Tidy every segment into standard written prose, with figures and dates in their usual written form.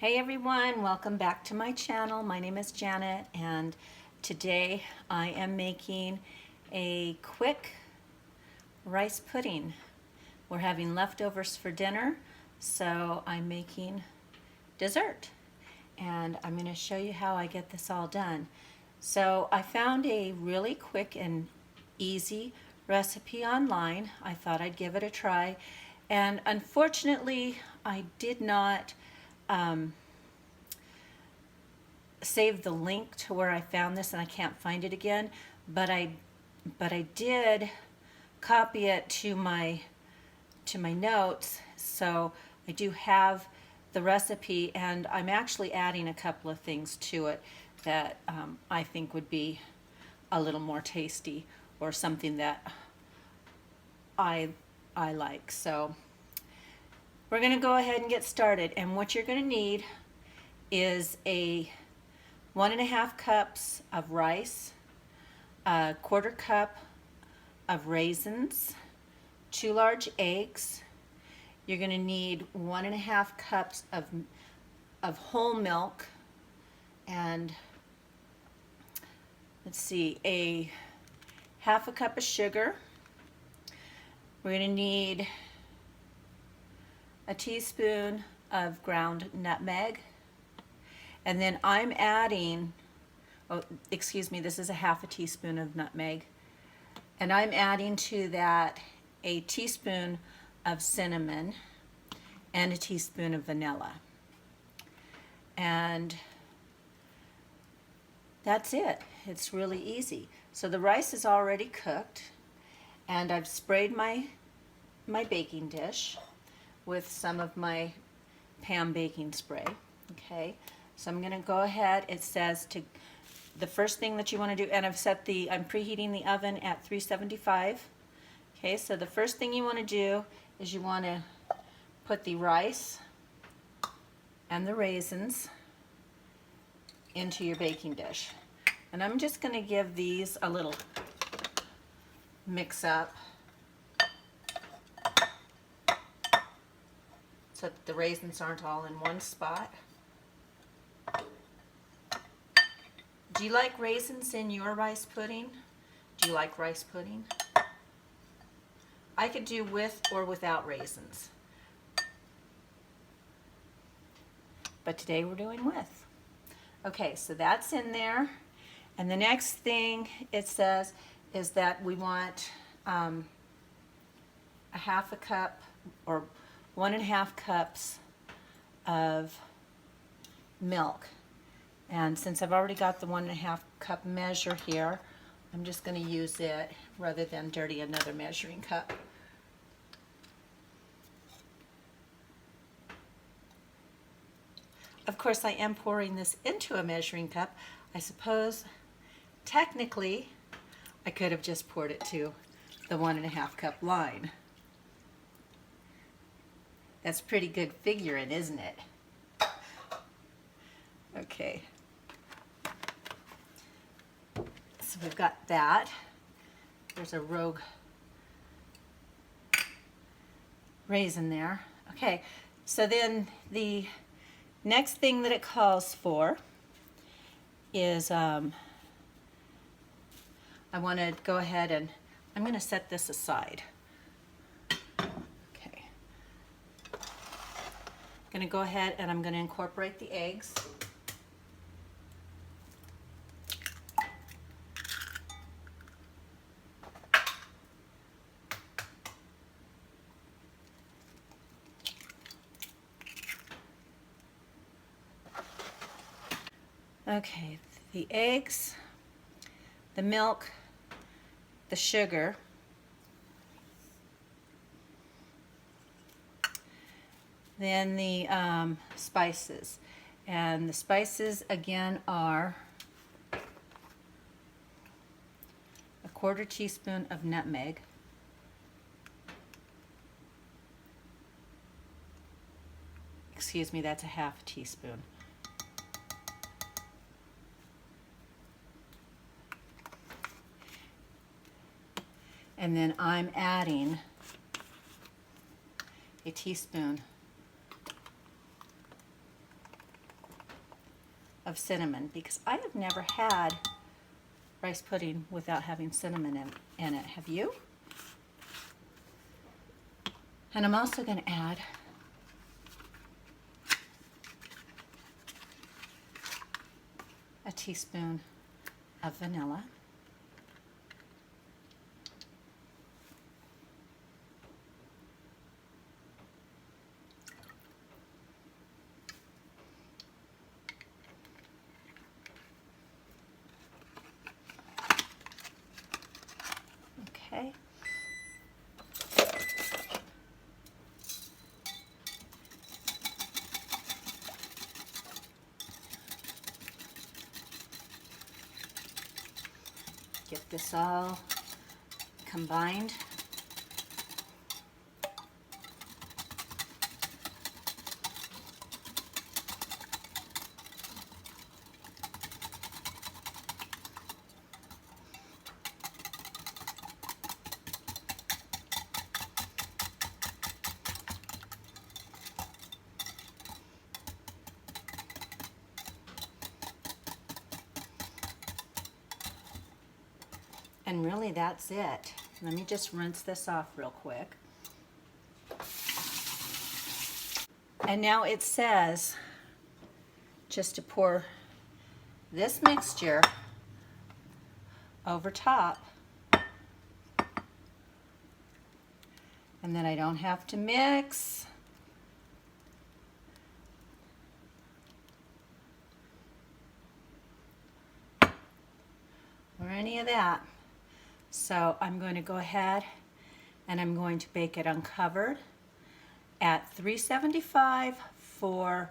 Hey everyone, welcome back to my channel. My name is Janet and today I am making a quick rice pudding. We're having leftovers for dinner, so I'm making dessert and I'm going to show you how I get this all done. So I found a really quick and easy recipe online. I thought I'd give it a try, and unfortunately I did not save the link to where I found this and I can't find it again, but I did copy it to my notes, so I do have the recipe, and I'm actually adding a couple of things to it that I think would be a little more tasty, or something that I like. So we're going to go ahead and get started, and what you're going to need is 1.5 cups of rice, a 1/4 cup of raisins, 2 large eggs. You're going to need 1.5 cups of whole milk, and let's see, a 1/2 cup of sugar. We're going to need a teaspoon of ground nutmeg, and then I'm adding, oh, excuse me, this is a 1/2 teaspoon of nutmeg, and I'm adding to that a teaspoon of cinnamon and a teaspoon of vanilla. And that's it. It's really easy. So the rice is already cooked, and I've sprayed my baking dish with some of my Pam baking spray. Okay, so I'm going to go ahead. It says the first thing that you want to do, and I'm preheating the oven at 375. Okay, so the first thing you want to do is you want to put the rice and the raisins into your baking dish. And I'm just going to give these a little mix up so that the raisins aren't all in one spot. Do you like raisins in your rice pudding? Do you like rice pudding? I could do with or without raisins, but today we're doing with. Okay, so that's in there. And the next thing it says is that we want a 1/2 cup or 1.5 cups of milk. And since I've already got the 1.5 cup measure here, I'm just going to use it rather than dirty another measuring cup. Of course, I am pouring this into a measuring cup. I suppose technically I could have just poured it to the 1.5 cup line. That's pretty good figuring, isn't it? Okay. So we've got that. There's a rogue raisin there. Okay, so then the next thing that it calls for is I want to go ahead and I'm going to set this aside. Okay. I'm going to go ahead and I'm going to incorporate the eggs. Okay, the eggs, the milk, the sugar, then the spices. And the spices again are a 1/4 teaspoon of nutmeg, excuse me, that's a 1/2 teaspoon. And then I'm adding a teaspoon of cinnamon, because I have never had rice pudding without having cinnamon in it. Have you? And I'm also going to add a teaspoon of vanilla. Okay. Get this all combined. And really that's it. Let me just rinse this off real quick. And now it says just to pour this mixture over top, and then I don't have to mix. Or any of that. So I'm going to go ahead and I'm going to bake it uncovered at 375 for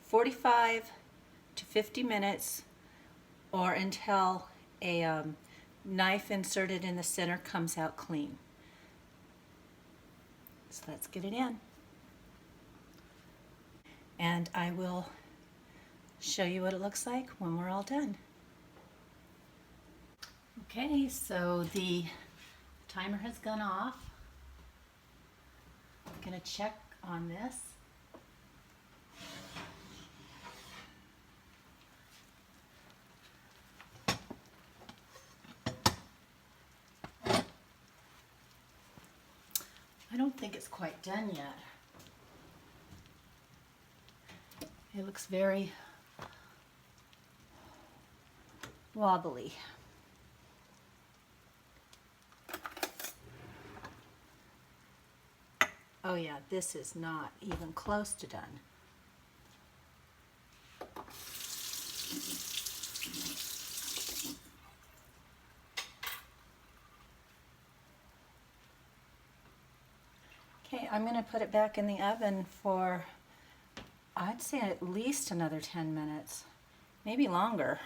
45 to 50 minutes, or until a knife inserted in the center comes out clean. So let's get it in. And I will show you what it looks like when we're all done. Okay, so the timer has gone off. I'm going to check on this. I don't think it's quite done yet. It looks very wobbly. Oh yeah, this is not even close to done. Okay, I'm going to put it back in the oven for, I'd say at least another 10 minutes, maybe longer.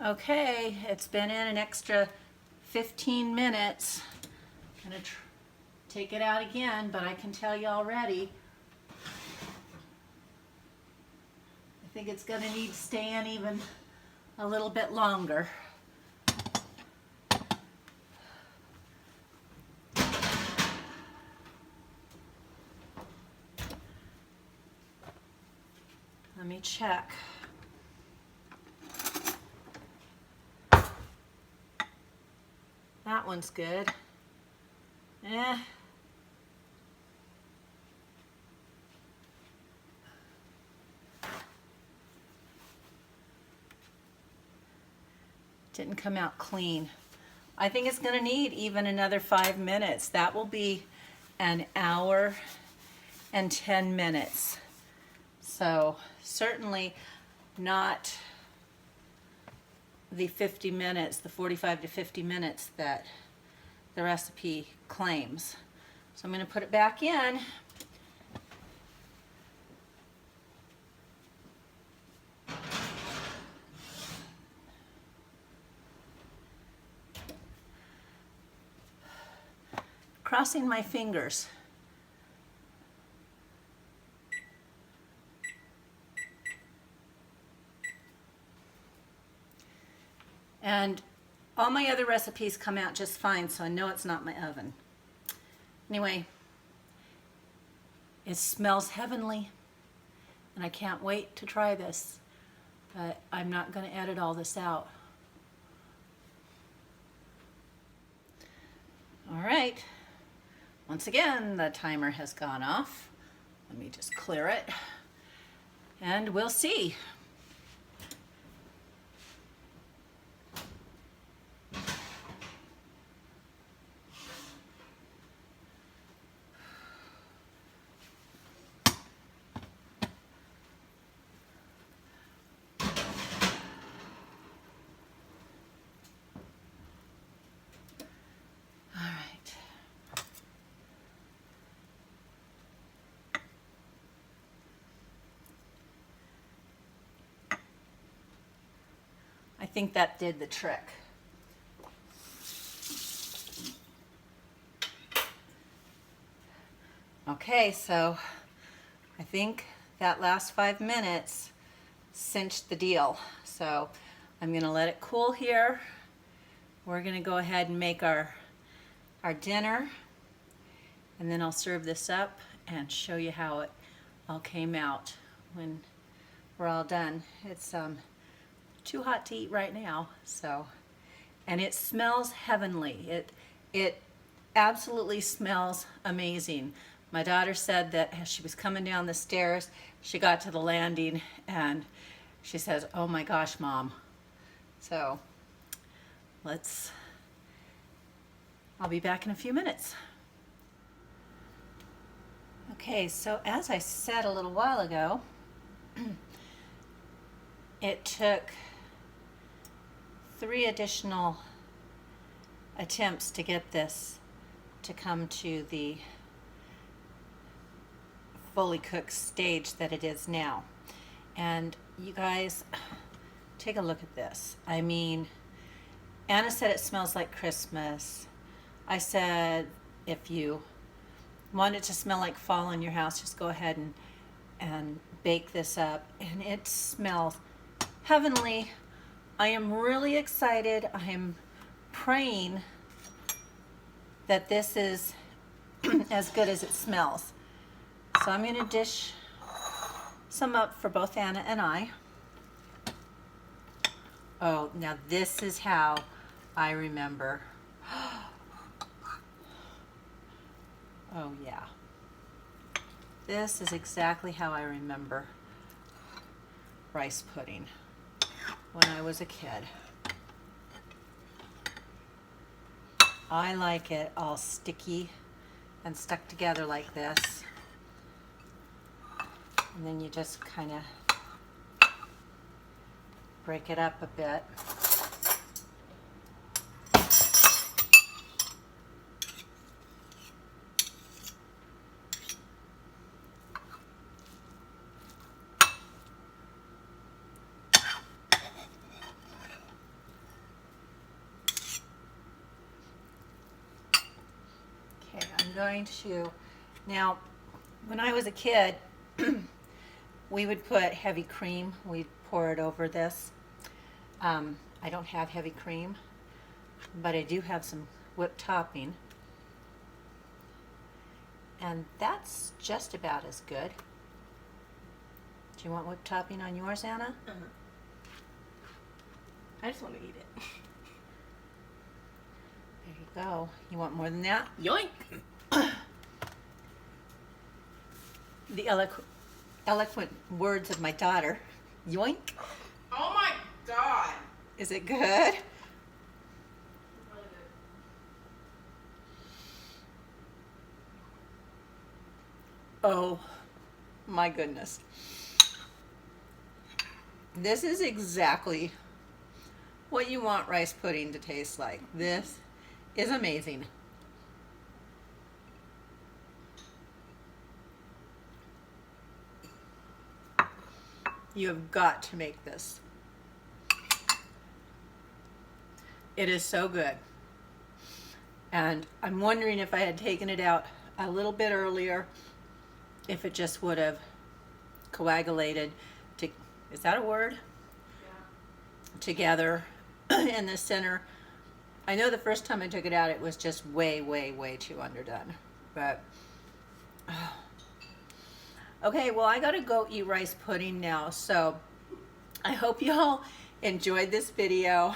Okay, it's been in an extra 15 minutes. I'm going to take it out again, but I can tell you already, I think it's going to need to stay in even a little bit longer. Let me check. That one's good. Didn't come out clean. I think it's going to need even another 5 minutes. That will be an hour and 10 minutes. So certainly not the 50 minutes, the 45 to 50 minutes that the recipe claims. So I'm going to put it back in. Crossing my fingers. And all my other recipes come out just fine, so I know it's not my oven. Anyway, It smells heavenly, and I can't wait to try this, but I'm not going to edit all this out. All right, once again, the timer has gone off. Let me just clear it, and we'll see. I think that did the trick. Okay, so I think that last 5 minutes cinched the deal. So I'm gonna let it cool here. We're gonna go ahead and make our dinner, and then I'll serve this up and show you how it all came out when we're all done. It's too hot to eat right now, so, and it smells heavenly. It absolutely smells amazing. My daughter said that as she was coming down the stairs, she got to the landing and she says, "Oh my gosh, Mom." So I'll be back in a few minutes. Okay, so as I said a little while ago, it took 3 additional attempts to get this to come to the fully cooked stage that it is now. And you guys, take a look at this. I mean, Anna said it smells like Christmas. I said if you want it to smell like fall in your house, just go ahead and bake this up, and it smells heavenly. I am really excited. I am praying that this is as good as it smells. So I'm going to dish some up for both Anna and I. Oh, now this is how I remember. Oh yeah. This is exactly how I remember rice pudding when I was a kid. I like it all sticky and stuck together like this. And then you just kind of break it up a bit. Okay, I'm going to, now when I was a kid, we would put heavy cream. We'd pour it over this. I don't have heavy cream, but I do have some whipped topping. And that's just about as good. Do you want whipped topping on yours, Anna? I just want to eat it. There you go. You want more than that? Yoink! The eloquent words of my daughter. Yoink. Oh my god! Is it good? Oh my goodness. This is exactly what you want rice pudding to taste like. This is amazing. You have got to make this. It is so good. And I'm wondering if I had taken it out a little bit earlier, if it just would have coagulated to, is that a word? Yeah. Together in the center. I know the first time I took it out, it was just way, way, way too underdone. But Okay, well, I gotta go eat rice pudding now, so I hope you all enjoyed this video.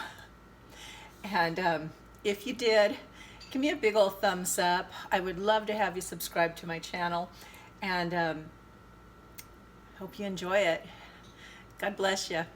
And if you did, give me a big old thumbs up. I would love to have you subscribe to my channel, and hope you enjoy it. God bless you.